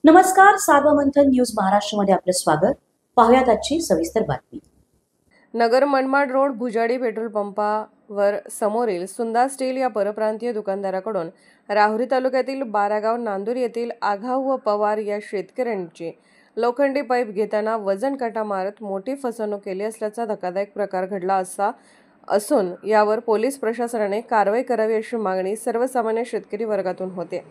नमस्कार, सार्वमंथन न्यूज महाराष्ट्रमध्ये आपलं स्वागत. पाहुयात आजची सविस्तर बातमी. नगर मनमाड रोड भुजाडी पेट्रोल पंपावर समोरील सुंदा स्टील या परप्रांतीय दुकानदाराकडून राहुरी तालुक्यातील बारागाव नांदूर येथील आघाव व पवार या शेतकऱ्यांची लोखंडी पाईप घेताना वजन काटा मारत मोठी फसवणूक केली असल्याचा धक्कादायक प्रकार घडला असून यावर पोलीस प्रशासनाने कारवाई करावी अशी मागणी सर्वसामान्य शेतकरी वर्गातून होते.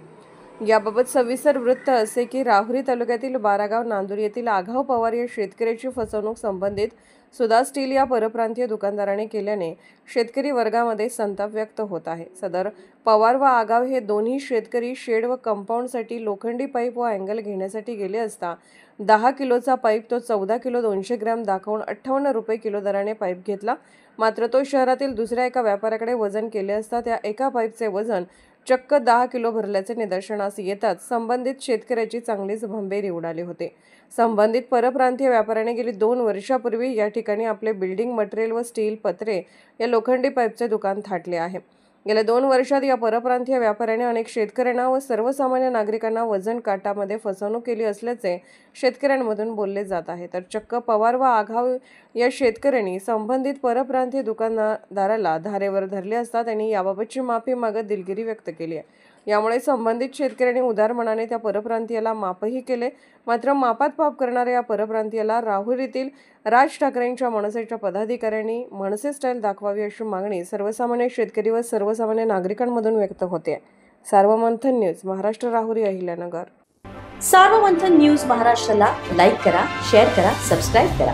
याबाबत सविस्तर वृत्त असे की राहुरी तालुक्यातील बारागाव नांदूर येथील आघाव पवार या शेतकऱ्याची फसवणूक संबंधित सुधा स्टील या परप्रांतीय दुकानदाराने केल्याने शेतकरी वर्गामध्ये संताप व्यक्त होत आहे. सदर पवार व आघाव हे दोन्ही शेतकरी शेड व कंपाऊंडसाठी लोखंडी पाईप व अँगल घेण्यासाठी गेले असता 10 किलोचा पाईप तो 14 किलो 200 ग्रॅम दाखवून 58 रुपये किलो दराने पाईप घेतला. मात्र तो शहरातील दुसऱ्या एका व्यापाऱ्याकडे वजन केले असता त्या एका पाईपचे वजन चक्क 10 किलो भरल्याचे निदर्शनास येताच संबंधित शेतकऱ्याची चांगलीच भंबेरी उडाली होते. संबंधित परप्रांतीय व्यापाऱ्याने गेली 2 वर्षापूर्वी या ठिकाणी आपले बिल्डिंग मटेरियल व स्टील पत्रे या लोखंडी पाईपचे दुकान थाटले आहे. गेल्या 2 वर्षात या परप्रांतीय व्यापाऱ्याने अनेक शेतकऱ्यांना व सर्वसामान्य नागरिकांना वजन काटामध्ये फसवणूक केली असल्याचे शेतकऱ्यांमधून बोलले जात आहे. तर चक्क पवार व आघाव या शेतकऱ्यांनी संबंधित परप्रांतीय दुकानदाराला धारेवर धरले असता त्यांनी याबाबतची माफी मागत दिलगिरी व्यक्त केली आहे. यामुळे संबंधित शेतकऱ्यांनी उदार मनाने त्या परप्रांतीयाला माफही केले. मात्र मापात पाप करणाऱ्या या परप्रांतीयाला राहुरीतील राज ठाकरेंच्या मनसेच्या पदाधिकाऱ्यांनी मनसे स्टाईल दाखवावी अशी मागणी सर्वसामान्य शेतकरी व सर्वसामान्य नागरिकांमधून व्यक्त होते. सार्वमंथन न्यूज महाराष्ट्र, राहुरी, अहिल्यानगर. सार्वमंथन न्यूज महाराष्ट्राला लाईक करा, शेअर करा, सबस्क्राईब करा.